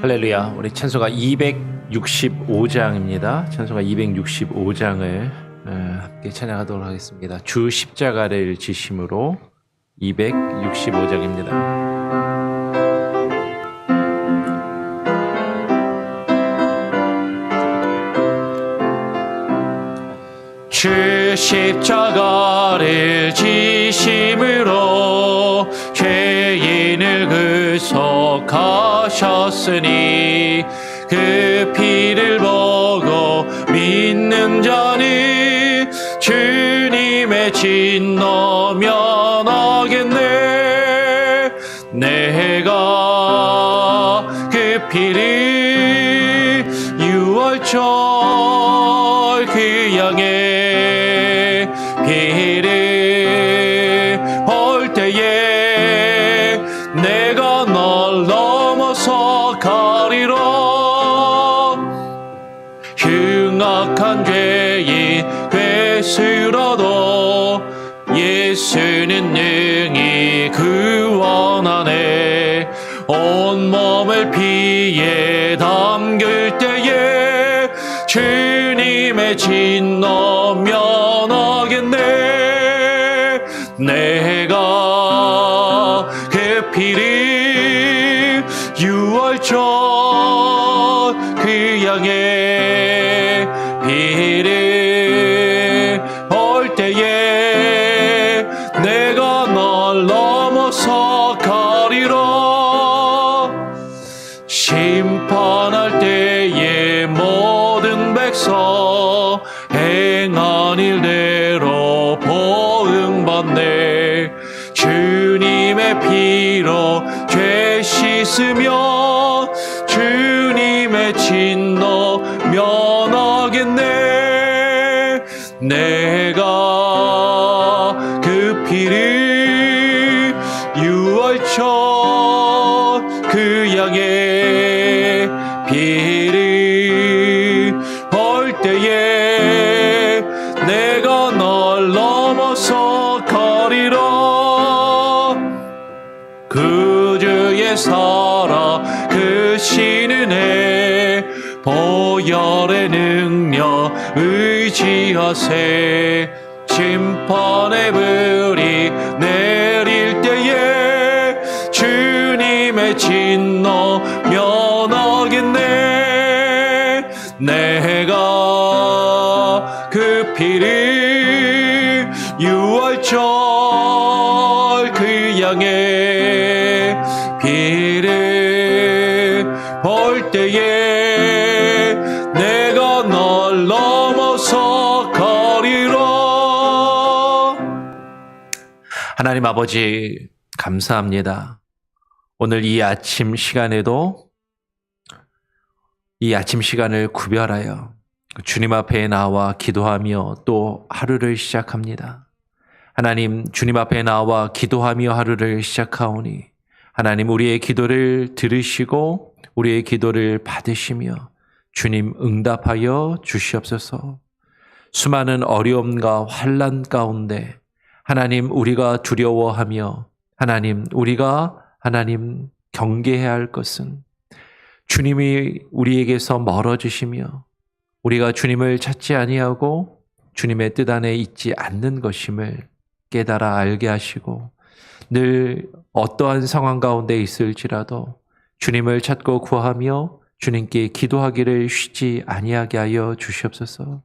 할렐루야. 우리 찬송가 265장입니다. 찬송가 265장을 함께 찬양하도록 하겠습니다. 주 십자가를 지심으로 265장입니다. 주 십자가를 지심으로 죄인을 구속하셨으니 그 피를 보고 믿는 자는 주님의 진노 면하겠네. 내가 그 피를 유월절 그 양의 피를 볼 때에 내가 널 넘어서 가리라. 흉악한 죄인 되스라도 예수는 능히 구원하네. 온몸을 피에 담글 때에 주님의 진노 면하겠네. 내가 그 피를 유월절 그 양의 피를 볼 때에 내가 널 넘어서 가리라. 심판할 때에 모든 백성 행한 일대로 보응받네. 주님의 피로 죄 씻으며 주님의 진노 면하겠네. 내가 그 피를 유월절 그 양의 피를 볼 때에 내가 널 넘어서 가리라. 구주의 살아 그 신은혜 보혈의 능력 의지하세. 심판의 불이 내릴 때에 주님의 진노 면하겠네. 내가 그 피를 유월절 그 양의 피를 볼 때에 내가 널 넘어서 가리라. 하나님 아버지 감사합니다. 오늘 이 아침 시간에도 이 아침 시간을 구별하여 주님 앞에 나와 기도하며 또 하루를 시작합니다. 하나님, 주님 앞에 나와 기도하며 하루를 시작하오니 하나님 우리의 기도를 들으시고 우리의 기도를 받으시며 주님 응답하여 주시옵소서. 수많은 어려움과 환난 가운데 하나님 우리가 두려워하며 하나님 우리가 경계해야 할 것은 주님이 우리에게서 멀어지시며 우리가 주님을 찾지 아니하고 주님의 뜻 안에 있지 않는 것임을 깨달아 알게 하시고 늘 어떠한 상황 가운데 있을지라도 주님을 찾고 구하며 주님께 기도하기를 쉬지 아니하게 하여 주시옵소서.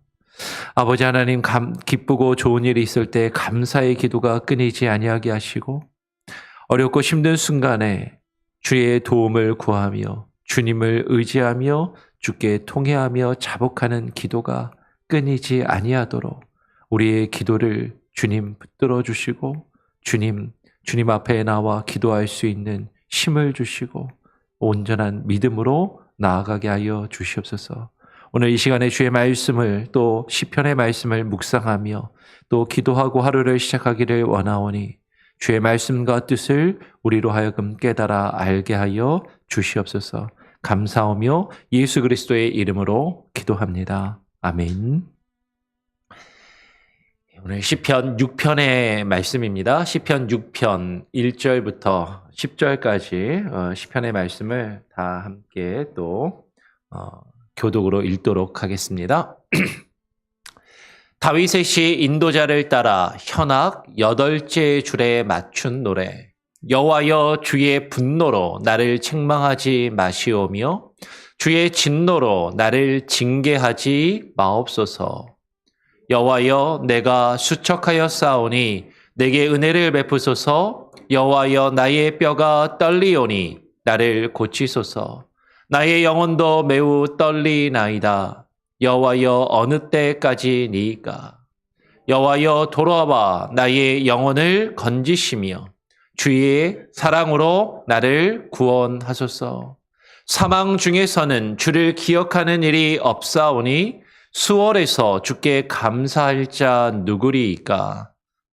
아버지 하나님, 기쁘고 좋은 일이 있을 때 감사의 기도가 끊이지 아니하게 하시고 어렵고 힘든 순간에 주의 도움을 구하며 주님을 의지하며 주께 통회하며 자복하는 기도가 끊이지 아니하도록 우리의 기도를 주님 붙들어 주시고 주님 앞에 나와 기도할 수 있는 힘을 주시고 온전한 믿음으로 나아가게 하여 주시옵소서. 오늘 이 시간에 주의 말씀을 또 시편의 말씀을 묵상하며 또 기도하고 하루를 시작하기를 원하오니 주의 말씀과 뜻을 우리로 하여금 깨달아 알게 하여 주시옵소서. 감사하며 예수 그리스도의 이름으로 기도합니다. 아멘. 오늘 시편 6편의 말씀입니다. 시편 6편 1절부터 10절까지 시편의 말씀을 다 함께 또 교독으로 읽도록 하겠습니다. 다윗의 시 인도자를 따라 현악 8째 줄에 맞춘 노래. 여호와여 주의 분노로 나를 책망하지 마시오며 주의 진노로 나를 징계하지 마옵소서. 여호와여 내가 수척하여 싸우니 내게 은혜를 베푸소서. 여호와여 나의 뼈가 떨리오니 나를 고치소서. 나의 영혼도 매우 떨리나이다. 여호와여 어느 때까지니까. 여호와여 돌아와 나의 영혼을 건지시며 주의 사랑으로 나를 구원하소서. 사망 중에서는 주를 기억하는 일이 없사오니 수월에서 주께 감사할 자 누구리이까.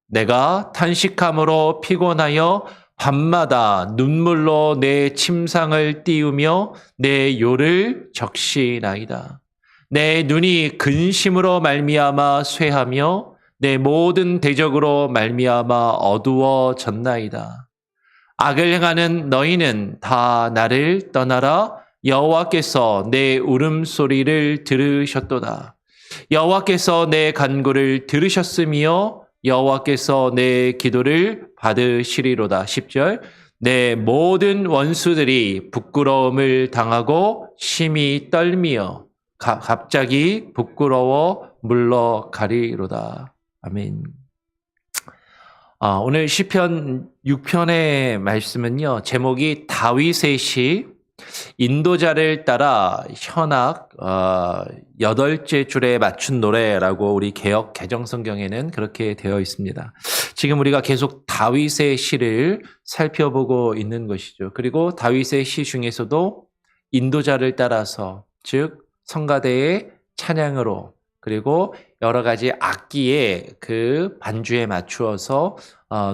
내가 탄식함으로 피곤하여 밤마다 눈물로 내 침상을 띄우며 내 요를 적시나이다. 내 눈이 근심으로 말미암아 쇠하며 내 모든 대적으로 말미암아 어두워졌나이다. 악을 행하는 너희는 다 나를 떠나라. 여호와께서 내 울음소리를 들으셨도다. 여호와께서 내 간구를 들으셨으며 여호와께서 내 기도를 받으시리로다. 10절 내 모든 원수들이 부끄러움을 당하고 심히 떨미어 갑자기 부끄러워 물러가리로다. 아멘. 오늘 시편 6편의 말씀은요, 제목이 다윗의 시 인도자를 따라 현악 8째 줄에 맞춘 노래라고 우리 개역 개정성경에는 그렇게 되어 있습니다. 지금 우리가 계속 다윗의 시를 살펴보고 있는 것이죠. 그리고 다윗의 시 중에서도 인도자를 따라서, 즉 성가대의 찬양으로, 그리고 여러 가지 악기의 그 반주에 맞추어서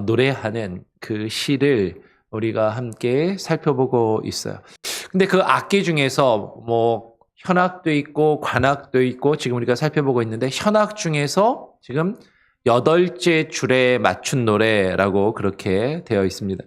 노래하는 그 시를 우리가 함께 살펴보고 있어요. 근데 그 악기 중에서 뭐 현악도 있고 관악도 있고 지금 우리가 살펴보고 있는데, 현악 중에서 지금 8째 줄에 맞춘 노래라고 그렇게 되어 있습니다.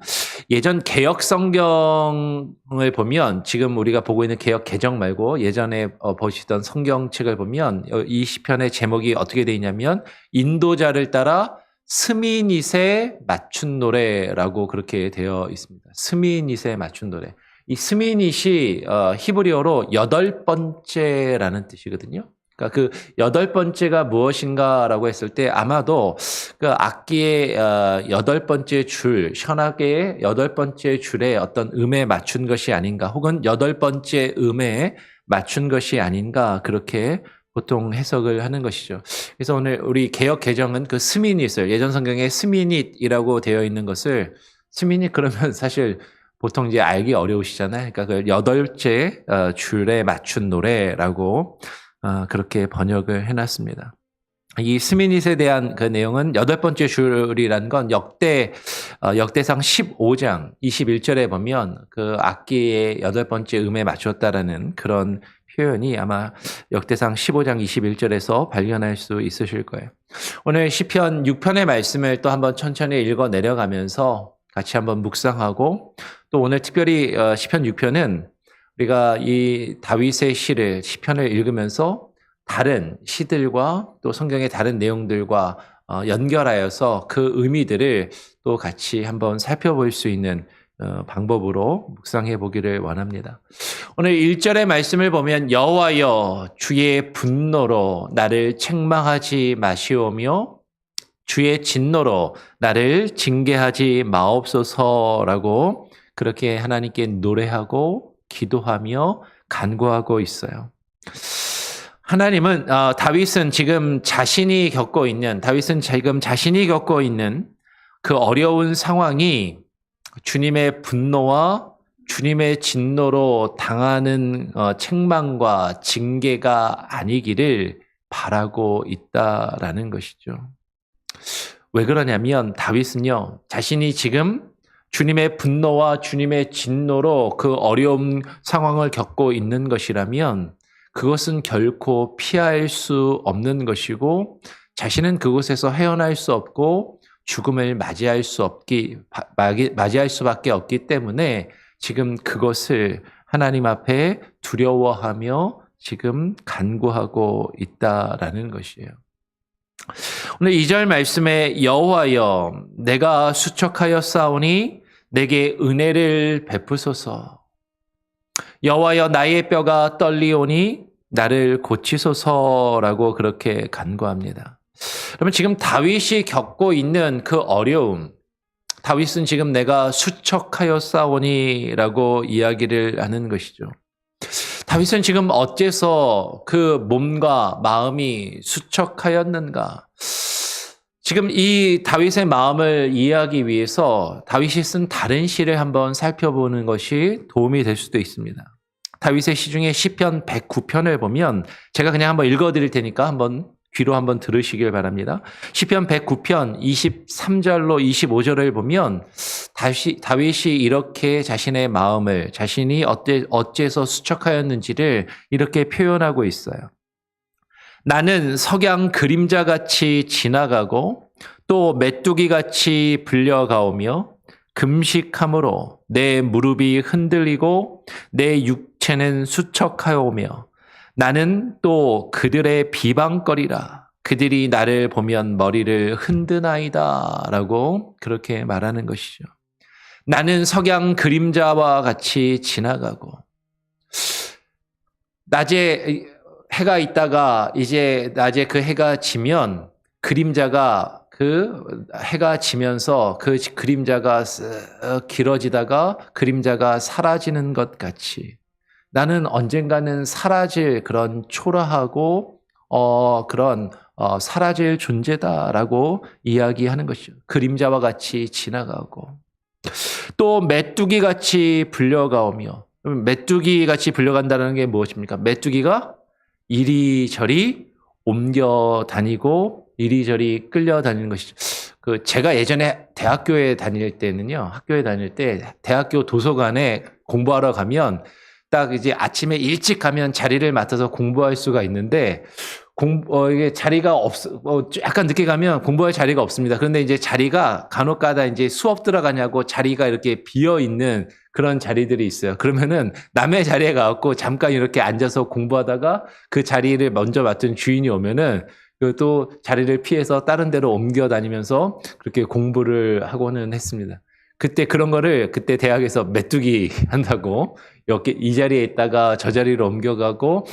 예전 개역 성경을 보면, 지금 우리가 보고 있는 개역 개정 말고 예전에 보시던 성경책을 보면 이 시편의 제목이 어떻게 되어 있냐면 인도자를 따라 스미닛에 맞춘 노래라고 그렇게 되어 있습니다. 스미닛에 맞춘 노래. 이 스미닛이 히브리어로 8번째라는 뜻이거든요. 그러니까 그 8번째가 무엇인가라고 했을 때 아마도 그 악기의 8번째 줄, 현악의 8번째 줄에 어떤 음에 맞춘 것이 아닌가, 혹은 8번째 음에 맞춘 것이 아닌가, 그렇게 보통 해석을 하는 것이죠. 그래서 오늘 우리 개역 개정은 그 스미닛을, 예전 성경에 스미닛이라고 되어 있는 것을, 스미닛 그러면 사실 보통 이제 알기 어려우시잖아요. 그러니까 그 8째 줄에 맞춘 노래라고 그렇게 번역을 해놨습니다. 이 스미닛에 대한 그 내용은 8번째 줄이라는 건 역대상 15장 21절에 보면 그 악기의 8번째 음에 맞췄다라는 그런 표현이 아마 역대상 15장 21절에서 발견할 수 있으실 거예요. 오늘 시편 6편의 말씀을 또 한번 천천히 읽어 내려가면서 같이 한번 묵상하고, 또 오늘 특별히 시편 6편은 우리가 이 다윗의 시를, 시편을 읽으면서 다른 시들과 또 성경의 다른 내용들과 연결하여서 그 의미들을 또 같이 한번 살펴볼 수 있는 방법으로 묵상해 보기를 원합니다. 오늘 1절의 말씀을 보면 여호와여 주의 분노로 나를 책망하지 마시오며 주의 진노로 나를 징계하지 마옵소서라고 그렇게 하나님께 노래하고 기도하며 간구하고 있어요. 하나님은 다윗은 지금 자신이 겪고 있는 그 어려운 상황이 주님의 분노와 주님의 진노로 당하는 책망과 징계가 아니기를 바라고 있다라는 것이죠. 왜 그러냐면 다윗은요, 자신이 지금 주님의 분노와 주님의 진노로 그 어려운 상황을 겪고 있는 것이라면 그것은 결코 피할 수 없는 것이고, 자신은 그곳에서 헤어날 수 없고 죽음을 맞이할 수밖에 없기 때문에 지금 그것을 하나님 앞에 두려워하며 지금 간구하고 있다라는 것이에요. 오늘 2절 말씀에 여호와여 내가 수척하여 싸우니 내게 은혜를 베푸소서. 여호와여 나의 뼈가 떨리오니 나를 고치소서라고 그렇게 간구합니다. 그러면 지금 다윗이 겪고 있는 그 어려움, 다윗은 지금 내가 수척하여 싸우니라고 이야기를 하는 것이죠. 다윗은 지금 어째서 그 몸과 마음이 수척하였는가? 지금 이 다윗의 마음을 이해하기 위해서 다윗이 쓴 다른 시를 한번 살펴보는 것이 도움이 될 수도 있습니다. 다윗의 시 중에 시편 109편을 보면 제가 그냥 한번 읽어드릴 테니까 한번 귀로 한번 들으시길 바랍니다. 시편 109편 23절로 25절을 보면 다윗이 이렇게 자신의 마음을 자신이 어째서 수척하였는지를 이렇게 표현하고 있어요. 나는 석양 그림자같이 지나가고 또 메뚜기같이 불려가오며 금식함으로 내 무릎이 흔들리고 내 육체는 수척하오며 나는 또 그들의 비방거리라. 그들이 나를 보면 머리를 흔드나이다. 라고 그렇게 말하는 것이죠. 나는 석양 그림자와 같이 지나가고 낮에 해가 있다가 이제 낮에 그 해가 지면 그림자가 그 해가 지면서 그 그림자가 길어지다가 그림자가 사라지는 것 같이 나는 언젠가는 사라질 그런 초라하고 사라질 존재다라고 이야기하는 것이죠. 그림자와 같이 지나가고 또 메뚜기 같이 불려가오며 메뚜기 같이 불려간다는 게 무엇입니까? 메뚜기가 이리저리 옮겨 다니고 이리저리 끌려다니는 것이죠. 제가 예전에 대학교에 다닐 때는요, 학교에 다닐 때 대학교 도서관에 공부하러 가면 딱 이제 아침에 일찍 가면 자리를 맡아서 공부할 수가 있는데, 이게 자리가 약간 늦게 가면 공부할 자리가 없습니다. 그런데 이제 자리가 간혹 가다 이제 수업 들어가냐고 자리가 이렇게 비어 있는 그런 자리들이 있어요. 그러면은 남의 자리에 가갖고 잠깐 이렇게 앉아서 공부하다가 그 자리를 먼저 맡은 주인이 오면은 또 자리를 피해서 다른 데로 옮겨 다니면서 그렇게 공부를 하고는 했습니다. 그때 대학에서 메뚜기 한다고 여기 이 자리에 있다가 저 자리로 옮겨가고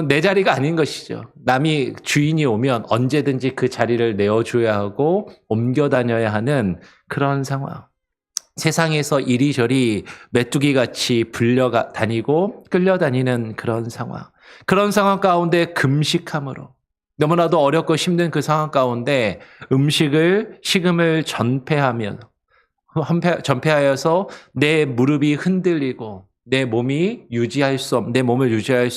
내 자리가 아닌 것이죠. 남이 주인이 오면 언제든지 그 자리를 내어줘야 하고 옮겨 다녀야 하는 그런 상황. 세상에서 이리저리 메뚜기같이 다니고 끌려다니는 그런 상황. 그런 상황 가운데 금식함으로 너무나도 어렵고 힘든 그 상황 가운데 식음을 전폐하여서 내 무릎이 흔들리고 내 몸을 유지할 수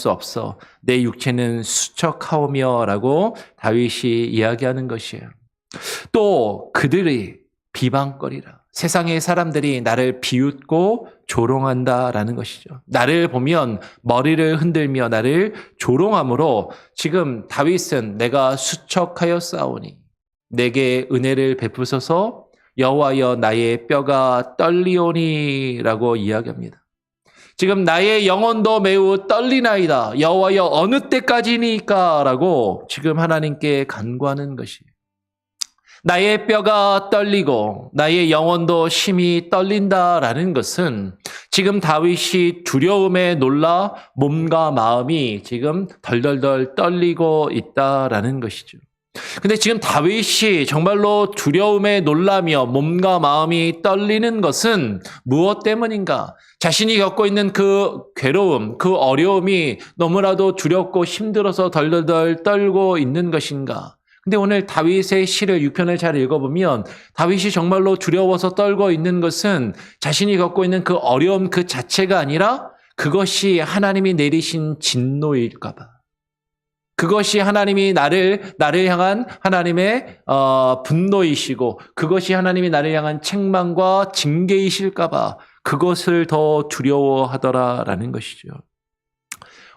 없어. 내 육체는 수척하오며라고 다윗이 이야기하는 것이에요. 또 그들이 비방거리라. 세상의 사람들이 나를 비웃고 조롱한다라는 것이죠. 나를 보면 머리를 흔들며 나를 조롱함으로 지금 다윗은 내가 수척하여 싸우니 내게 은혜를 베푸소서 여호와여 나의 뼈가 떨리오니라고 이야기합니다. 지금 나의 영혼도 매우 떨리나이다. 여호와여 어느 때까지니까라고 지금 하나님께 간구하는 것이에요. 나의 뼈가 떨리고 나의 영혼도 심히 떨린다라는 것은 지금 다윗이 두려움에 놀라 몸과 마음이 지금 덜덜덜 떨리고 있다라는 것이죠. 근데 지금 다윗이 정말로 두려움에 놀라며 몸과 마음이 떨리는 것은 무엇 때문인가? 자신이 겪고 있는 그 괴로움, 그 어려움이 너무나도 두렵고 힘들어서 덜덜덜 떨고 있는 것인가? 근데 오늘 다윗의 시를 6편을 잘 읽어보면 다윗이 정말로 두려워서 떨고 있는 것은 자신이 겪고 있는 그 어려움 그 자체가 아니라 그것이 하나님이 내리신 진노일까 봐. 그것이 하나님이 나를 향한 하나님의 분노이시고 그것이 하나님이 나를 향한 책망과 징계이실까 봐 그것을 더 두려워하더라라는 것이죠.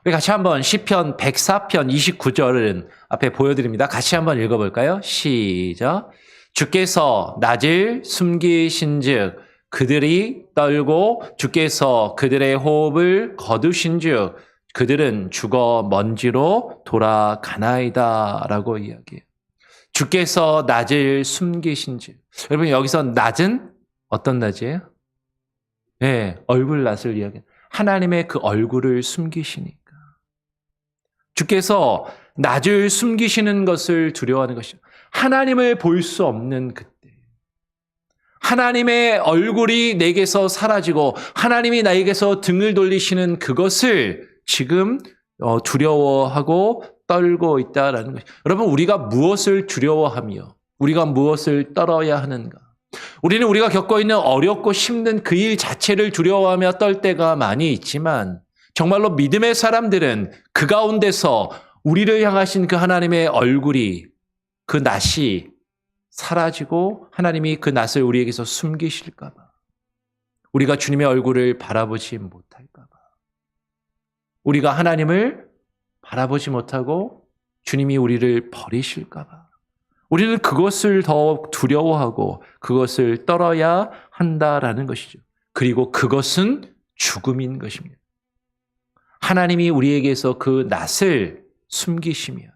우리 같이 한번 시편 104편 29절은 앞에 보여드립니다. 같이 한번 읽어볼까요? 시작. 주께서 낯을 숨기신즉 그들이 떨고 주께서 그들의 호흡을 거두신즉 그들은 죽어 먼지로 돌아가나이다 라고 이야기해요. 주께서 낯을 숨기신즉. 여러분 여기서 낯은 어떤 낯이에요? 네, 얼굴 낯을 이야기해요. 하나님의 그 얼굴을 숨기시니까. 주께서 낯을 숨기시는 것을 두려워하는 것이죠. 하나님을 볼 수 없는 그때. 하나님의 얼굴이 내게서 사라지고 하나님이 나에게서 등을 돌리시는 그것을 지금 두려워하고 떨고 있다라는 것이죠. 여러분 우리가 무엇을 두려워하며 우리가 무엇을 떨어야 하는가? 우리는 우리가 겪고 있는 어렵고 힘든 그 일 자체를 두려워하며 떨 때가 많이 있지만 정말로 믿음의 사람들은 그 가운데서 우리를 향하신 그 하나님의 얼굴이 그 낯이 사라지고 하나님이 그 낯을 우리에게서 숨기실까 봐. 우리가 주님의 얼굴을 바라보지 못할까 봐. 우리가 하나님을 바라보지 못하고 주님이 우리를 버리실까 봐. 우리는 그것을 더 두려워하고 그것을 떨어야 한다라는 것이죠. 그리고 그것은 죽음인 것입니다. 하나님이 우리에게서 그 낯을 숨기시면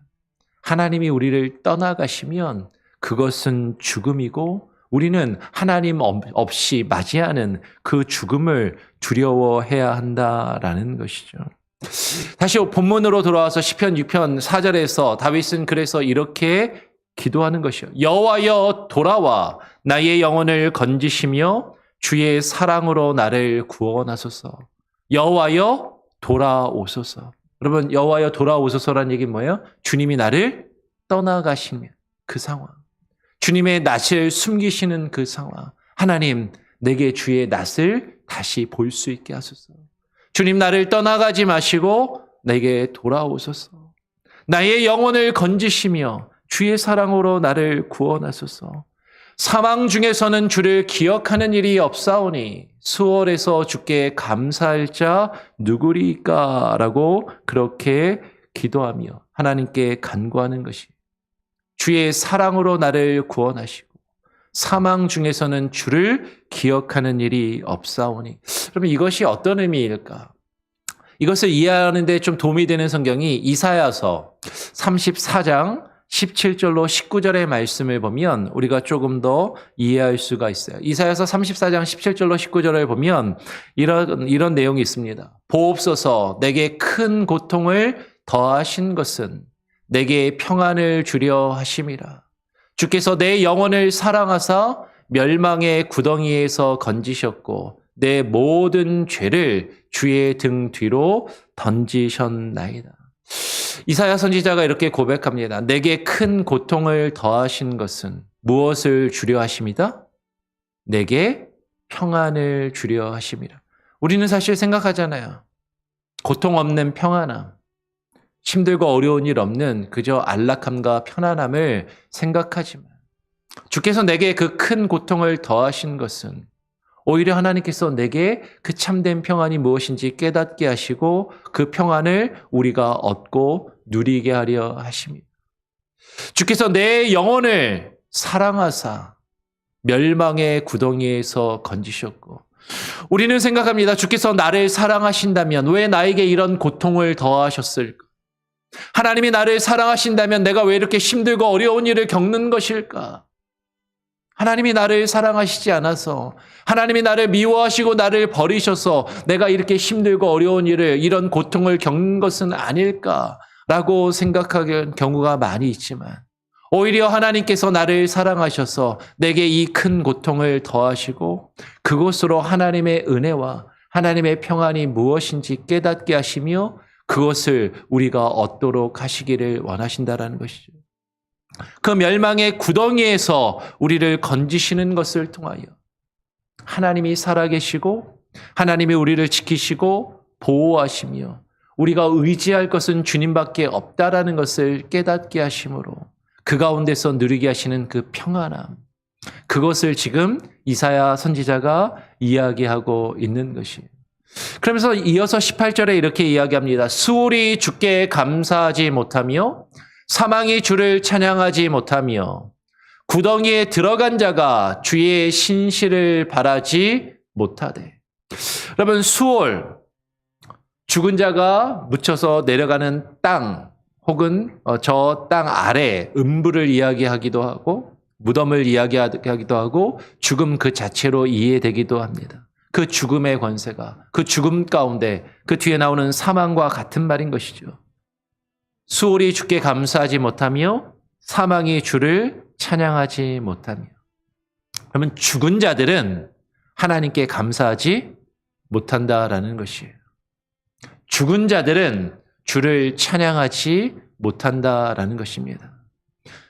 하나님이 우리를 떠나가시면 그것은 죽음이고 우리는 하나님 없이 맞이하는 그 죽음을 두려워해야 한다라는 것이죠. 다시 본문으로 돌아와서 시편 6편 4절에서 다윗은 그래서 이렇게 기도하는 것이요. 여호와여 돌아와 나의 영혼을 건지시며 주의 사랑으로 나를 구원하소서. 여호와여 돌아오소서. 여러분 여호와여 돌아오소서라는 얘기는 뭐예요? 주님이 나를 떠나가시는 그 상황. 주님의 낯을 숨기시는 그 상황. 하나님 내게 주의 낯을 다시 볼 수 있게 하소서. 주님 나를 떠나가지 마시고 내게 돌아오소서. 나의 영혼을 건지시며 주의 사랑으로 나를 구원하소서. 사망 중에서는 주를 기억하는 일이 없사오니 수월에서 주께 감사할 자 누구리까? 라고 그렇게 기도하며 하나님께 간구하는 것이 주의 사랑으로 나를 구원하시고 사망 중에서는 주를 기억하는 일이 없사오니. 그러면 이것이 어떤 의미일까? 이것을 이해하는 데 좀 도움이 되는 성경이 이사야서 34장 17절로 19절의 말씀을 보면 우리가 조금 더 이해할 수가 있어요. 이사야서 34장 17절로 19절을 보면 이런 내용이 있습니다. 보옵소서 내게 큰 고통을 더하신 것은 내게 평안을 주려 하심이라. 주께서 내 영혼을 사랑하사 멸망의 구덩이에서 건지셨고 내 모든 죄를 주의 등 뒤로 던지셨나이다. 이사야 선지자가 이렇게 고백합니다. 내게 큰 고통을 더하신 것은 무엇을 주려 하심이다? 내게 평안을 주려 하심이라. 우리는 사실 생각하잖아요. 고통 없는 평안함, 힘들고 어려운 일 없는 그저 안락함과 편안함을 생각하지만 주께서 내게 그 큰 고통을 더하신 것은 오히려 하나님께서 내게 그 참된 평안이 무엇인지 깨닫게 하시고 그 평안을 우리가 얻고 누리게 하려 하십니다. 주께서 내 영혼을 사랑하사 멸망의 구덩이에서 건지셨고 우리는 생각합니다. 주께서 나를 사랑하신다면 왜 나에게 이런 고통을 더하셨을까? 하나님이 나를 사랑하신다면 내가 왜 이렇게 힘들고 어려운 일을 겪는 것일까? 하나님이 나를 사랑하시지 않아서 하나님이 나를 미워하시고 나를 버리셔서 내가 이렇게 힘들고 어려운 일을 이런 고통을 겪는 것은 아닐까라고 생각하는 경우가 많이 있지만 오히려 하나님께서 나를 사랑하셔서 내게 이 큰 고통을 더하시고 그것으로 하나님의 은혜와 하나님의 평안이 무엇인지 깨닫게 하시며 그것을 우리가 얻도록 하시기를 원하신다라는 것이죠. 그 멸망의 구덩이에서 우리를 건지시는 것을 통하여 하나님이 살아계시고 하나님이 우리를 지키시고 보호하시며 우리가 의지할 것은 주님밖에 없다라는 것을 깨닫게 하심으로 그 가운데서 누리게 하시는 그 평안함, 그것을 지금 이사야 선지자가 이야기하고 있는 것이에요. 그러면서 이어서 18절에 이렇게 이야기합니다. 수월이 주께 감사하지 못하며 사망이 주를 찬양하지 못하며 구덩이에 들어간 자가 주의 신실을 바라지 못하되. 여러분, 수월, 죽은 자가 묻혀서 내려가는 땅 혹은 저 땅 아래 음부를 이야기하기도 하고 무덤을 이야기하기도 하고 죽음 그 자체로 이해되기도 합니다. 그 죽음의 권세가 그 죽음 가운데 그 뒤에 나오는 사망과 같은 말인 것이죠. 수월이 주께 감사하지 못하며 사망이 주를 찬양하지 못하며. 그러면 죽은 자들은 하나님께 감사하지 못한다라는 것이에요. 죽은 자들은 주를 찬양하지 못한다라는 것입니다.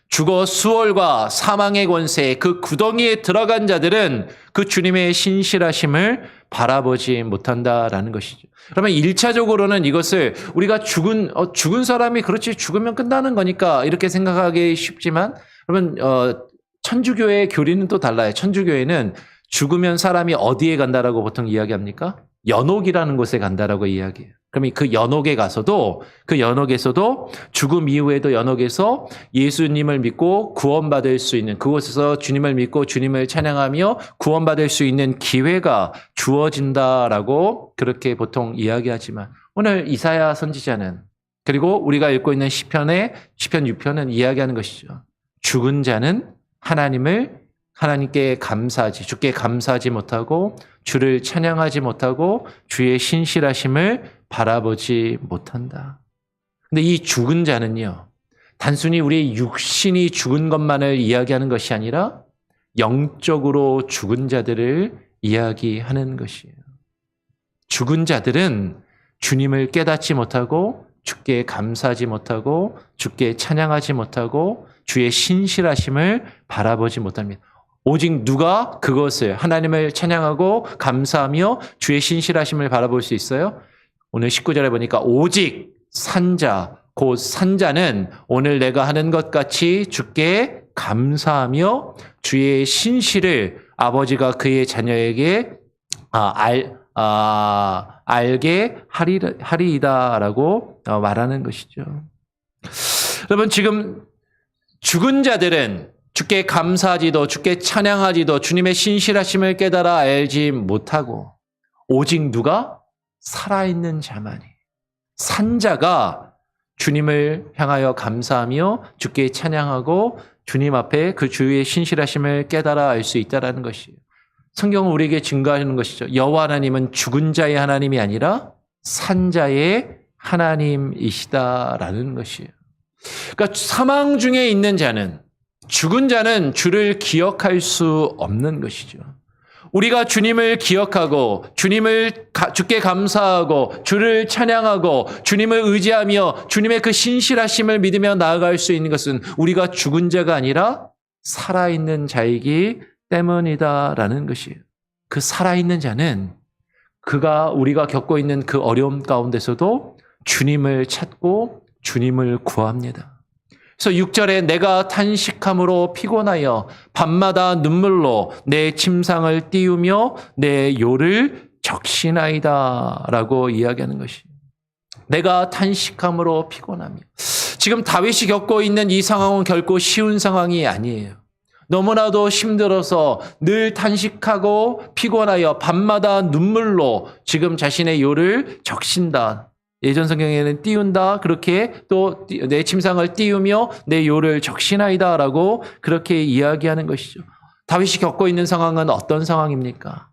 죽어 수월과 사망의 권세, 그 구덩이에 들어간 자들은 그 주님의 신실하심을 바라보지 못한다라는 것이죠. 그러면 1차적으로는 이것을 우리가 죽은 사람이 그렇지 죽으면 끝나는 거니까 이렇게 생각하기 쉽지만, 그러면 천주교의 교리는 또 달라요. 천주교회는 죽으면 사람이 어디에 간다라고 보통 이야기합니까? 연옥이라는 곳에 간다라고 이야기해요. 그러면 그 연옥에 가서도, 그 연옥에서도 죽음 이후에도 연옥에서 예수님을 믿고 구원받을 수 있는, 그곳에서 주님을 믿고 주님을 찬양하며 구원받을 수 있는 기회가 주어진다라고 그렇게 보통 이야기하지만, 오늘 이사야 선지자는, 그리고 우리가 읽고 있는 시편 6편은 이야기하는 것이죠. 죽은 자는 하나님께 감사하지, 주께 감사하지 못하고 주를 찬양하지 못하고 주의 신실하심을 바라보지 못한다. 근데 이 죽은 자는요, 단순히 우리의 육신이 죽은 것만을 이야기하는 것이 아니라 영적으로 죽은 자들을 이야기하는 것이에요. 죽은 자들은 주님을 깨닫지 못하고 주께 감사하지 못하고 주께 찬양하지 못하고 주의 신실하심을 바라보지 못합니다. 오직 누가 그것을, 하나님을 찬양하고 감사하며 주의 신실하심을 바라볼 수 있어요? 오늘 19절에 보니까 오직 산자, 곧 산자는 오늘 내가 하는 것 같이 주께 감사하며 주의 신실을 아버지가 그의 자녀에게 알게 하리이다라고 말하는 것이죠. 여러분, 지금 죽은 자들은 주께 감사하지도 주께 찬양하지도 주님의 신실하심을 깨달아 알지 못하고, 오직 누가? 살아있는 자만이, 산자가 주님을 향하여 감사하며 주께 찬양하고 주님 앞에 그 주의 신실하심을 깨달아 알 수 있다는 것이에요. 성경은 우리에게 증거하는 것이죠. 여호와 하나님은 죽은 자의 하나님이 아니라 산자의 하나님이시다라는 것이에요. 그러니까 사망 중에 있는 자는, 죽은 자는 주를 기억할 수 없는 것이죠. 우리가 주님을 기억하고 주께 감사하고 주를 찬양하고 주님을 의지하며 주님의 그 신실하심을 믿으며 나아갈 수 있는 것은 우리가 죽은 자가 아니라 살아있는 자이기 때문이다라는 것이에요. 그 살아있는 자는 우리가 겪고 있는 그 어려움 가운데서도 주님을 찾고 주님을 구합니다. 그래서 6절에 내가 탄식함으로 피곤하여 밤마다 눈물로 내 침상을 띄우며 내 요를 적시나이다 라고 이야기하는 것이에요. 내가 탄식함으로 피곤하며. 지금 다윗이 겪고 있는 이 상황은 결코 쉬운 상황이 아니에요. 너무나도 힘들어서 늘 탄식하고 피곤하여 밤마다 눈물로 지금 자신의 요를 적신다. 예전 성경에는 띄운다, 그렇게 또 내 침상을 띄우며 내 요를 적시나이다 라고 그렇게 이야기하는 것이죠. 다윗이 겪고 있는 상황은 어떤 상황입니까?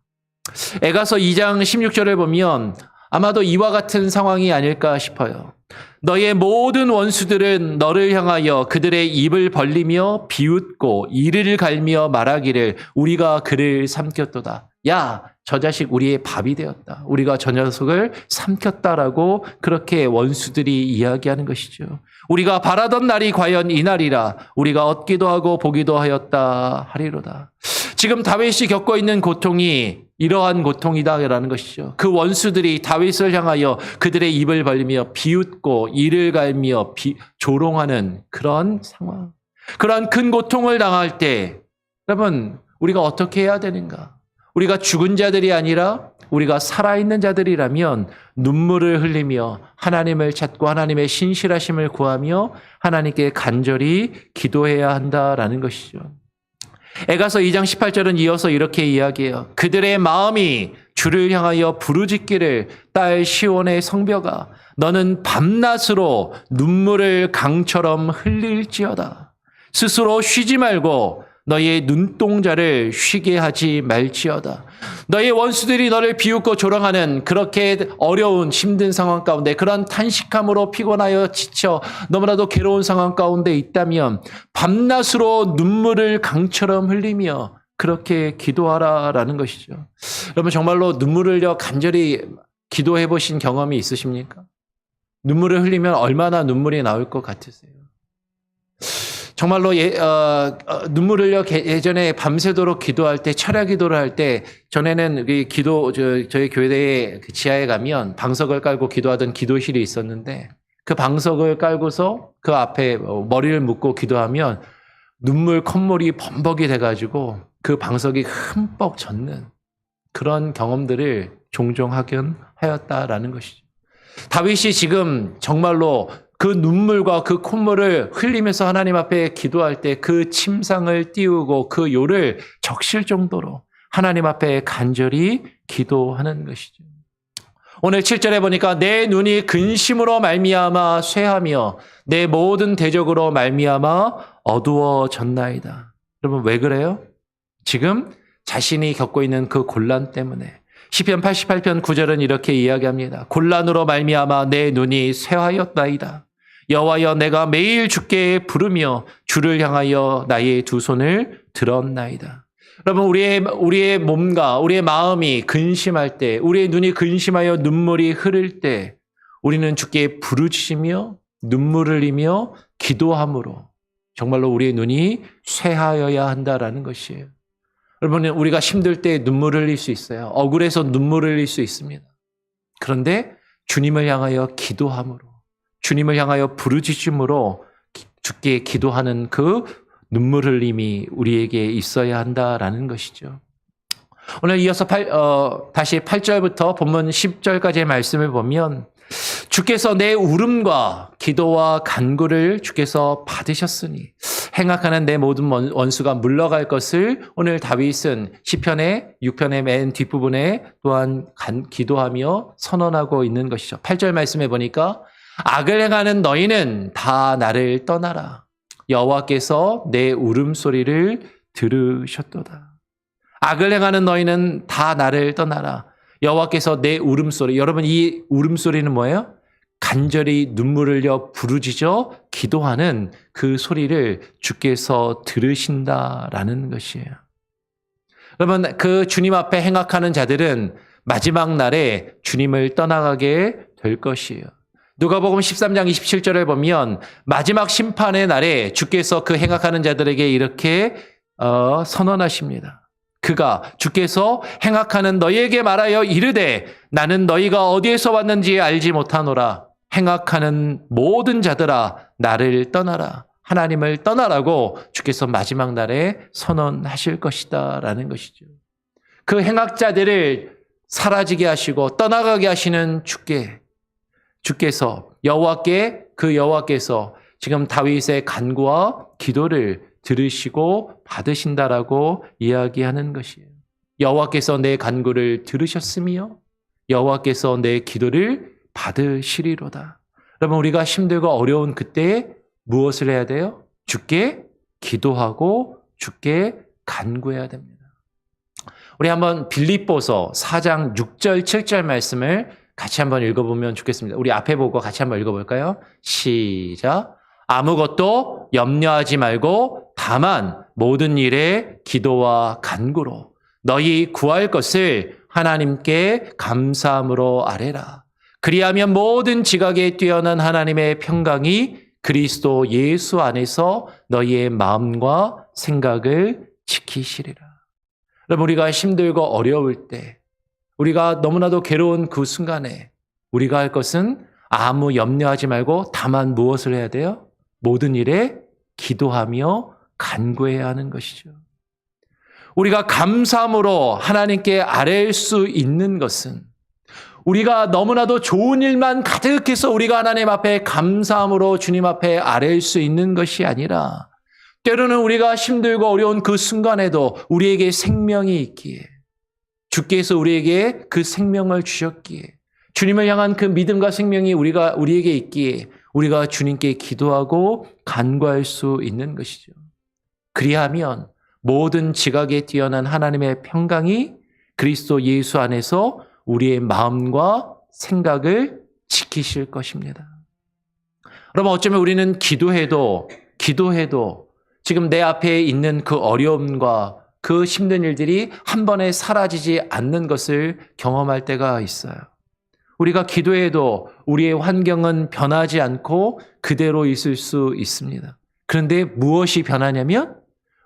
에가서 2장 16절을 보면 아마도 이와 같은 상황이 아닐까 싶어요. 너의 모든 원수들은 너를 향하여 그들의 입을 벌리며 비웃고 이를 갈며 말하기를 우리가 그를 삼켰도다. 야, 저 자식 우리의 밥이 되었다. 우리가 저 녀석을 삼켰다라고 그렇게 원수들이 이야기하는 것이죠. 우리가 바라던 날이 과연 이 날이라. 우리가 얻기도 하고 보기도 하였다 하리로다. 지금 다윗이 겪고 있는 고통이 이러한 고통이다라는 것이죠. 그 원수들이 다윗을 향하여 그들의 입을 벌리며 비웃고 이를 갈며 조롱하는 그런 상황. 그런 큰 고통을 당할 때 여러분, 우리가 어떻게 해야 되는가? 우리가 죽은 자들이 아니라 우리가 살아있는 자들이라면 눈물을 흘리며 하나님을 찾고 하나님의 신실하심을 구하며 하나님께 간절히 기도해야 한다라는 것이죠. 에가서 2장 18절은 이어서 이렇게 이야기해요. 그들의 마음이 주를 향하여 부르짖기를 딸 시온의 성벽아 너는 밤낮으로 눈물을 강처럼 흘릴지어다. 스스로 쉬지 말고 너의 눈동자를 쉬게 하지 말지어다. 너의 원수들이 너를 비웃고 조롱하는 그렇게 어려운 힘든 상황 가운데 그런 탄식함으로 피곤하여 지쳐 너무나도 괴로운 상황 가운데 있다면 밤낮으로 눈물을 강처럼 흘리며 그렇게 기도하라라는 것이죠. 여러분 정말로 눈물을 흘려 간절히 기도해 보신 경험이 있으십니까? 눈물을 흘리면 얼마나 눈물이 나올 것 같으세요? 정말로 눈물을 흘려 예전에 밤새도록 기도할 때 철야 기도를 할 때 전에는 저희 교회의 지하에 가면 방석을 깔고 기도하던 기도실이 있었는데 그 방석을 깔고서 그 앞에 머리를 묶고 기도하면 눈물 콧물이 범벅이 돼가지고 그 방석이 흠뻑 젖는 그런 경험들을 종종 하긴 하였다라는 것이죠. 다윗이 지금 정말로 그 눈물과 그 콧물을 흘리면서 하나님 앞에 기도할 때 그 침상을 띄우고 그 요를 적실 정도로 하나님 앞에 간절히 기도하는 것이죠. 오늘 7절에 보니까 내 눈이 근심으로 말미암아 쇠하며 내 모든 대적으로 말미암아 어두워졌나이다. 여러분 왜 그래요? 지금 자신이 겪고 있는 그 곤란 때문에 시편 88편 9절은 이렇게 이야기합니다. 곤란으로 말미암아 내 눈이 쇠하였나이다. 여호와여 내가 매일 주께 부르며 주를 향하여 나의 두 손을 들었나이다. 여러분 우리의 몸과 우리의 마음이 근심할 때 우리의 눈이 근심하여 눈물이 흐를 때 우리는 주께 부르짖으며 눈물을 흘리며 기도함으로 정말로 우리의 눈이 쇠하여야 한다라는 것이에요. 여러분 우리가 힘들 때 눈물을 흘릴 수 있어요. 억울해서 눈물을 흘릴 수 있습니다. 그런데 주님을 향하여 기도함으로 주님을 향하여 부르짖음으로 주께 기도하는 그 눈물 흘림이 우리에게 있어야 한다라는 것이죠. 오늘 이어서 다시 8절부터 본문 10절까지의 말씀을 보면 주께서 내 울음과 기도와 간구를 주께서 받으셨으니 행악하는 내 모든 원수가 물러갈 것을 오늘 다윗은 시편의 6편의 맨 뒷부분에 또한 기도하며 선언하고 있는 것이죠. 8절 말씀에 보니까 악을 행하는 너희는 다 나를 떠나라. 여호와께서 내 울음소리를 들으셨도다. 악을 행하는 너희는 다 나를 떠나라. 여호와께서 내 울음소리. 여러분 이 울음소리는 뭐예요? 간절히 눈물을 흘려 부르짖어 기도하는 그 소리를 주께서 들으신다라는 것이에요. 여러분 그 주님 앞에 행악하는 자들은 마지막 날에 주님을 떠나가게 될 것이에요. 누가복음 13장 27절을 보면 마지막 심판의 날에 주께서 그 행악하는 자들에게 이렇게 선언하십니다. 주께서 행악하는 너희에게 말하여 이르되 나는 너희가 어디에서 왔는지 알지 못하노라. 행악하는 모든 자들아 나를 떠나라. 하나님을 떠나라고 주께서 마지막 날에 선언하실 것이다 라는 것이죠. 그 행악자들을 사라지게 하시고 떠나가게 하시는 주께서 여호와께서 지금 다윗의 간구와 기도를 들으시고 받으신다라고 이야기하는 것이에요. 여호와께서 내 간구를 들으셨으며 여호와께서 내 기도를 받으시리로다. 여러분 우리가 힘들고 어려운 그때에 무엇을 해야 돼요? 주께 기도하고 주께 간구해야 됩니다. 우리 한번 빌립보서 4장 6절 7절 말씀을 같이 한번 읽어보면 좋겠습니다. 우리 앞에 보고 같이 한번 읽어볼까요? 시작. 아무것도 염려하지 말고 다만 모든 일에 기도와 간구로 너희 구할 것을 하나님께 감사함으로 아뢰라. 그리하면 모든 지각에 뛰어난 하나님의 평강이 그리스도 예수 안에서 너희의 마음과 생각을 지키시리라. 여러분 우리가 힘들고 어려울 때 우리가 너무나도 괴로운 그 순간에 우리가 할 것은 아무 염려하지 말고 다만 무엇을 해야 돼요? 모든 일에 기도하며 간구해야 하는 것이죠. 우리가 감사함으로 하나님께 아뢰일 수 있는 것은 우리가 너무나도 좋은 일만 가득해서 우리가 하나님 앞에 감사함으로 주님 앞에 아뢰일 수 있는 것이 아니라 때로는 우리가 힘들고 어려운 그 순간에도 우리에게 생명이 있기에 주께서 우리에게 그 생명을 주셨기에 주님을 향한 그 믿음과 생명이 우리에게 있기에 우리가 주님께 기도하고 간구할 수 있는 것이죠. 그리하면 모든 지각에 뛰어난 하나님의 평강이 그리스도 예수 안에서 우리의 마음과 생각을 지키실 것입니다. 여러분, 어쩌면 우리는 기도해도 지금 내 앞에 있는 그 어려움과 그 힘든 일들이 한 번에 사라지지 않는 것을 경험할 때가 있어요. 우리가 기도해도 우리의 환경은 변하지 않고 그대로 있을 수 있습니다. 그런데 무엇이 변하냐면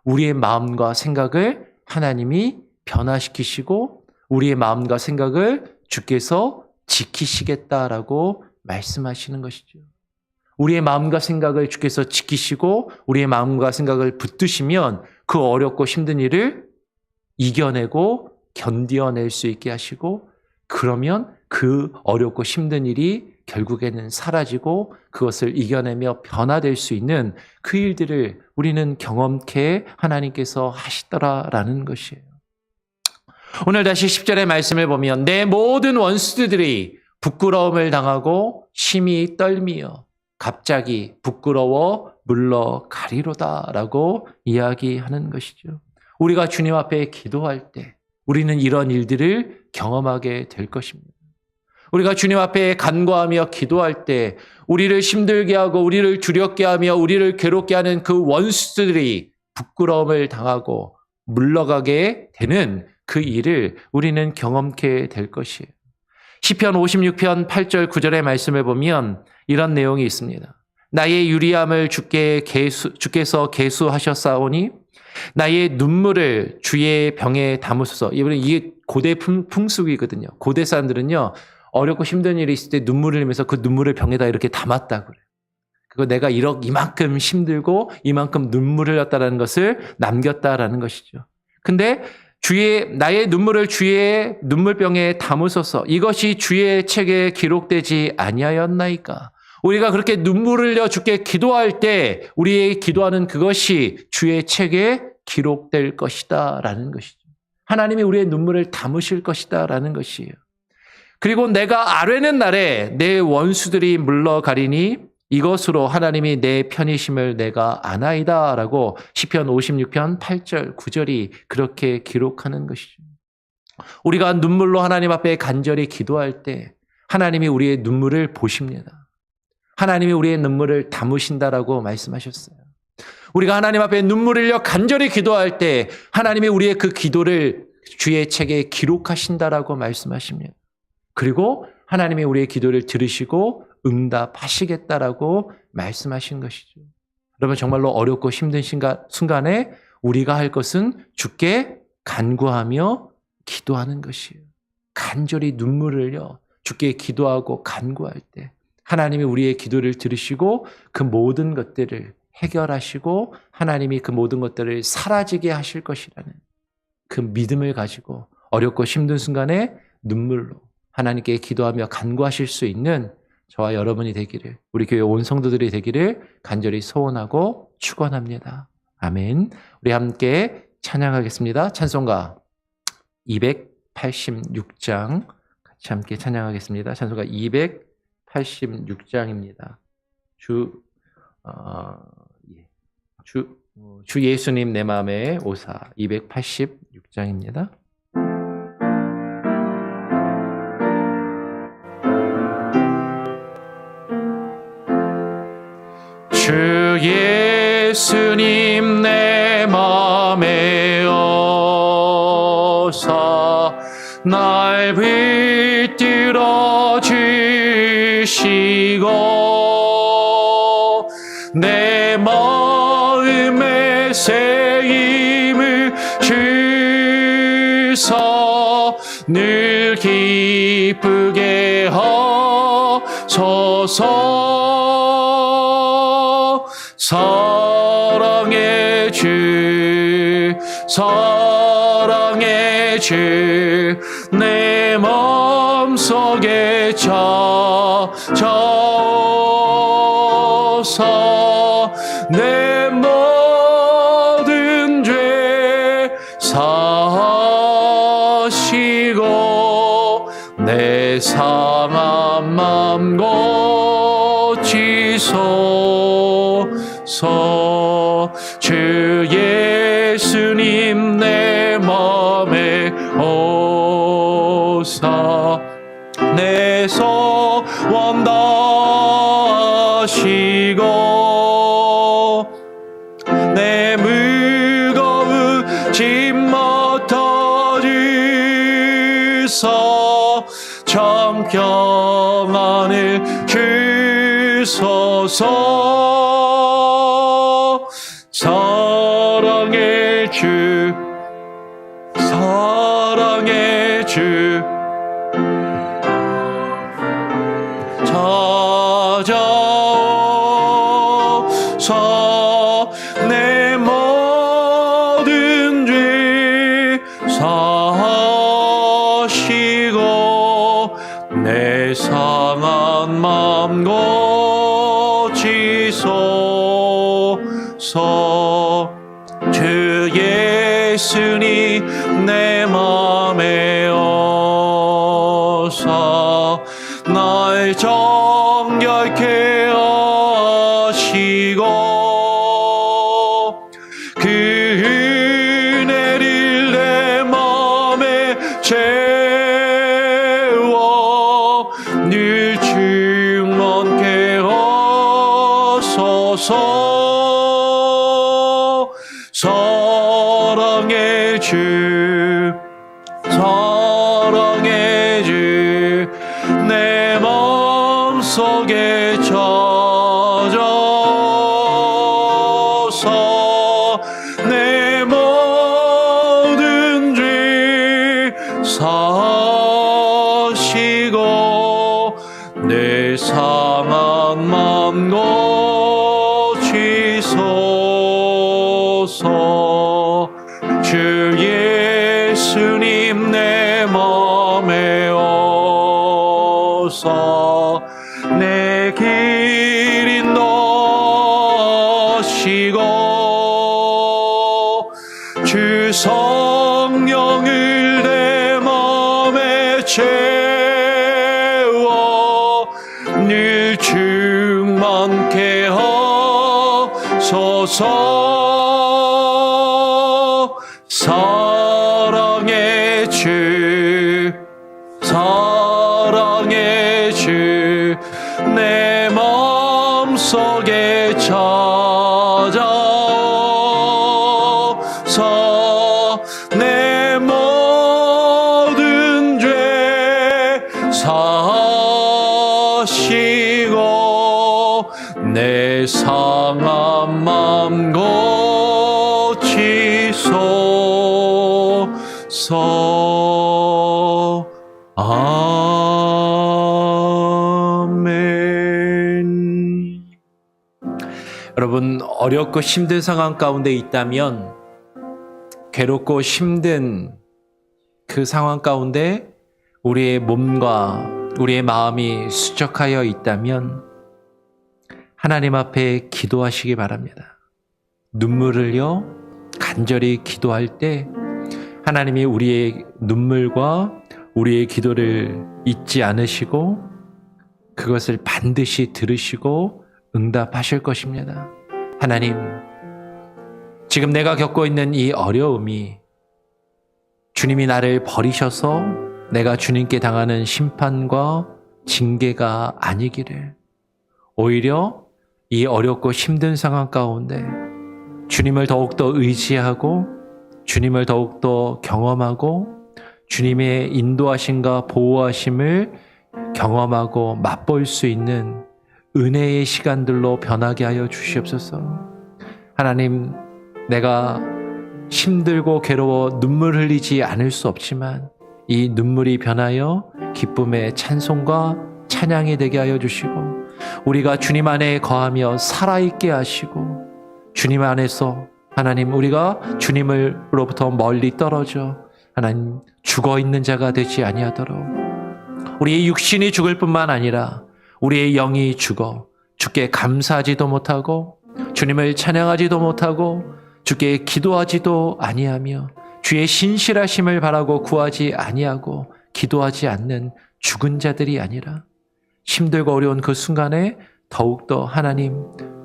우리의 마음과 생각을 하나님이 변화시키시고 우리의 마음과 생각을 주께서 지키시겠다라고 말씀하시는 것이죠. 우리의 마음과 생각을 주께서 지키시고 우리의 마음과 생각을 붙드시면 그 어렵고 힘든 일을 이겨내고 견뎌낼 수 있게 하시고 그러면 그 어렵고 힘든 일이 결국에는 사라지고 그것을 이겨내며 변화될 수 있는 그 일들을 우리는 경험케 하나님께서 하시더라라는 것이에요. 오늘 다시 10절의 말씀을 보면 내 모든 원수들이 부끄러움을 당하고 심히 떨미어 갑자기 부끄러워 물러가리로다라고 이야기하는 것이죠. 우리가 주님 앞에 기도할 때 우리는 이런 일들을 경험하게 될 것입니다. 우리가 주님 앞에 간구하며 기도할 때 우리를 힘들게 하고 우리를 두렵게 하며 우리를 괴롭게 하는 그 원수들이 부끄러움을 당하고 물러가게 되는 그 일을 우리는 경험케 될 것이에요. 시편 56편 8절 9절의 말씀을 보면 이런 내용이 있습니다. 나의 유리함을 주께서 계수하셨사오니 나의 눈물을 주의 병에 담으소서. 이게 고대 풍俗이거든요. 고대 사람들은요. 어렵고 힘든 일이 있을 때 눈물을 흘리면서 그 눈물을 병에다 이렇게 담았다 그래요. 그거 내가 이만큼 힘들고 이만큼 눈물을 흘렸다라는 것을 남겼다라는 것이죠. 근데 나의 눈물을 주의 눈물병에 담으소서. 이것이 주의 책에 기록되지 아니하였나이까. 우리가 그렇게 눈물을 흘려 주께 기도할 때 우리의 기도하는 그것이 주의 책에 기록될 것이다 라는 것이죠. 하나님이 우리의 눈물을 담으실 것이다 라는 것이에요. 그리고 내가 아뢰는 날에 내 원수들이 물러가리니 이것으로 하나님이 내 편이심을 내가 아나이다 라고 시편 56편 8절 9절이 그렇게 기록하는 것이죠. 우리가 눈물로 하나님 앞에 간절히 기도할 때 하나님이 우리의 눈물을 보십니다. 하나님이 우리의 눈물을 담으신다라고 말씀하셨어요. 우리가 하나님 앞에 눈물을 흘려 간절히 기도할 때 하나님이 우리의 그 기도를 주의 책에 기록하신다라고 말씀하십니다. 그리고 하나님이 우리의 기도를 들으시고 응답하시겠다라고 말씀하신 것이죠. 여러분 정말로 어렵고 힘든 순간에 우리가 할 것은 주께 간구하며 기도하는 것이에요. 간절히 눈물을 흘려 주께 기도하고 간구할 때 하나님이 우리의 기도를 들으시고 그 모든 것들을 해결하시고 하나님이 그 모든 것들을 사라지게 하실 것이라는 그 믿음을 가지고 어렵고 힘든 순간에 눈물로 하나님께 기도하며 간구하실 수 있는 저와 여러분이 되기를, 우리 교회 온 성도들이 되기를 간절히 소원하고 축원합니다. 아멘. 우리 함께 찬양하겠습니다. 찬송가 286장 같이 함께 찬양하겠습니다. 찬송가 286장입니다. 주 예수님 내 마음에 오사 286장입니다. 주 예수님 내 마음에 오사 날 붙들어 주시고 내 마음에 새 힘을 주사 늘 기쁘게 하소서. 사랑의 주 주 내 마음속에 찾아오소 내 모든 죄 사시고 내 상한 맘 고치소서 주 예수님 내 맘에 오사 내 소원 다하시고 내 무거운 짐 맡아주소 참 평안을 주소서 사랑의 주 사랑의 주 찾아오소 내 모든 죄 사시고 내 상한 맘 고치소서 주 예수님 내 맘에 오사 날 정결케 하시고 그 은혜를 내 맘에 채워 늘 충만케 하소서 사랑의 주 사랑의 주 내 마음속에 찾아오소 내 모든 죄 사시고 내 상한 맘 고치소서 주 예수님 내 맘에 오사 내 길 인도하시고 주 성령을 내 맘에 채워 늘 충만케 하소서 사랑의 주 사랑의 주 내 마음속에 찾아오소 내 모든 죄 사시고 내 상한 맘 고치소서 아멘. 여러분 어렵고 힘든 상황 가운데 있다면 괴롭고 힘든 그 상황 가운데 우리의 몸과 우리의 마음이 수척하여 있다면 하나님 앞에 기도하시기 바랍니다. 눈물 흘려 간절히 기도할 때 하나님이 우리의 눈물과 우리의 기도를 잊지 않으시고 그것을 반드시 들으시고 응답하실 것입니다. 하나님, 지금 내가 겪고 있는 이 어려움이 주님이 나를 버리셔서 내가 주님께 당하는 심판과 징계가 아니기를, 오히려 이 어렵고 힘든 상황 가운데 주님을 더욱더 의지하고 주님을 더욱더 경험하고 주님의 인도하심과 보호하심을 경험하고 맛볼 수 있는 은혜의 시간들로 변하게 하여 주시옵소서. 하나님, 내가 힘들고 괴로워 눈물 흘리지 않을 수 없지만 이 눈물이 변하여 기쁨의 찬송과 찬양이 되게 하여 주시고, 우리가 주님 안에 거하며 살아있게 하시고, 주님 안에서 하나님, 우리가 주님으로부터 멀리 떨어져 하나님 죽어 있는 자가 되지 아니하도록 우리의 육신이 죽을 뿐만 아니라 우리의 영이 죽어 주께 감사하지도 못하고 주님을 찬양하지도 못하고 주께 기도하지도 아니하며 주의 신실하심을 바라고 구하지 아니하고 기도하지 않는 죽은 자들이 아니라 힘들고 어려운 그 순간에 더욱더 하나님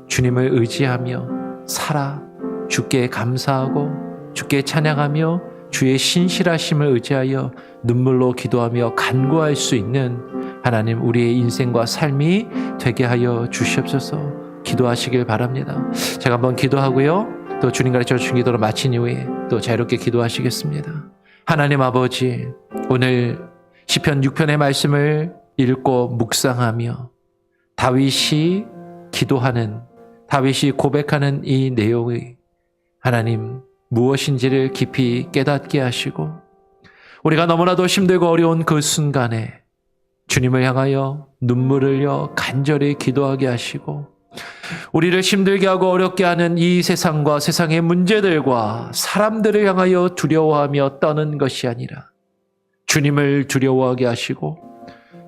주님을 의지하며 살아 주께 감사하고 주께 찬양하며 주의 신실하심을 의지하여 눈물로 기도하며 간구할 수 있는 하나님 우리의 인생과 삶이 되게 하여 주시옵소서. 기도하시길 바랍니다. 제가 한번 기도하고요. 또 주님 가르쳐 주신 기도를 마친 이후에 또 자유롭게 기도하시겠습니다. 하나님 아버지, 오늘 시편 6편의 말씀을 읽고 묵상하며 다윗이 기도하는, 다윗이 고백하는 이 내용의 하나님 무엇인지를 깊이 깨닫게 하시고 우리가 너무나도 힘들고 어려운 그 순간에 주님을 향하여 눈물을 흘려 간절히 기도하게 하시고 우리를 힘들게 하고 어렵게 하는 이 세상과 세상의 문제들과 사람들을 향하여 두려워하며 떠는 것이 아니라 주님을 두려워하게 하시고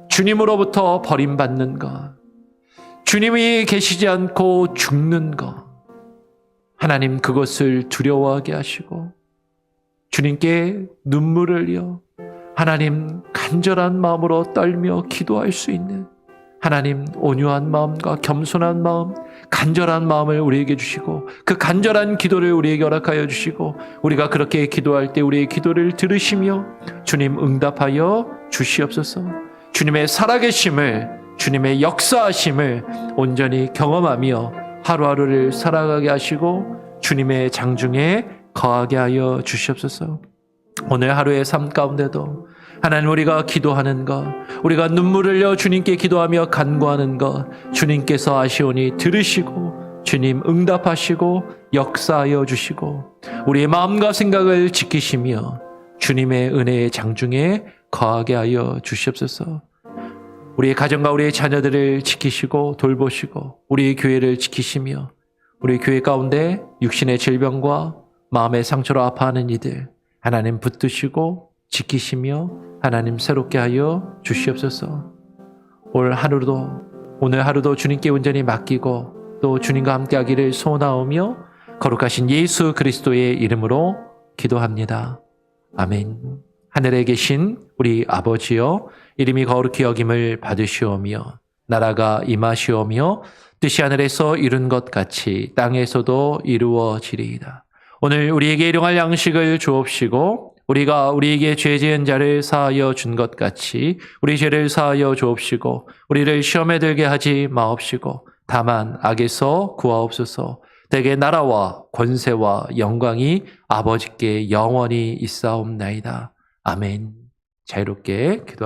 주님으로부터 버림받는 것, 주님이 계시지 않고 죽는 것, 하나님 그것을 두려워하게 하시고 주님께 눈물을 흘려 하나님 간절한 마음으로 떨며 기도할 수 있는 하나님 온유한 마음과 겸손한 마음, 간절한 마음을 우리에게 주시고 그 간절한 기도를 우리에게 허락하여 주시고 우리가 그렇게 기도할 때 우리의 기도를 들으시며 주님 응답하여 주시옵소서. 주님의 살아계심을, 주님의 역사하심을 온전히 경험하며 하루하루를 살아가게 하시고 주님의 장중에 거하게 하여 주시옵소서. 오늘 하루의 삶 가운데도 하나님 우리가 기도하는 것, 우리가 눈물을 흘려 주님께 기도하며 간구하는 것 주님께서 아시오니 들으시고 주님 응답하시고 역사하여 주시고 우리의 마음과 생각을 지키시며 주님의 은혜의 장중에 거하게 하여 주시옵소서. 우리의 가정과 우리의 자녀들을 지키시고 돌보시고 우리의 교회를 지키시며 우리 교회 가운데 육신의 질병과 마음의 상처로 아파하는 이들 하나님 붙드시고 지키시며 하나님 새롭게 하여 주시옵소서. 오늘 하루도 주님께 온전히 맡기고 또 주님과 함께하기를 소원하오며 거룩하신 예수 그리스도의 이름으로 기도합니다. 아멘. 하늘에 계신 우리 아버지여, 이름이 거룩히 여김을 받으시오며 나라가 임하시오며 뜻이 하늘에서 이룬 것 같이 땅에서도 이루어지리이다. 오늘 우리에게 일용할 양식을 주옵시고 우리가 우리에게 죄 지은 자를 사하여 준 것 같이 우리 죄를 사하여 주옵시고 우리를 시험에 들게 하지 마옵시고 다만 악에서 구하옵소서. 대개 나라와 권세와 영광이 아버지께 영원히 있사옵나이다. 아멘. 자유롭게 기도하시기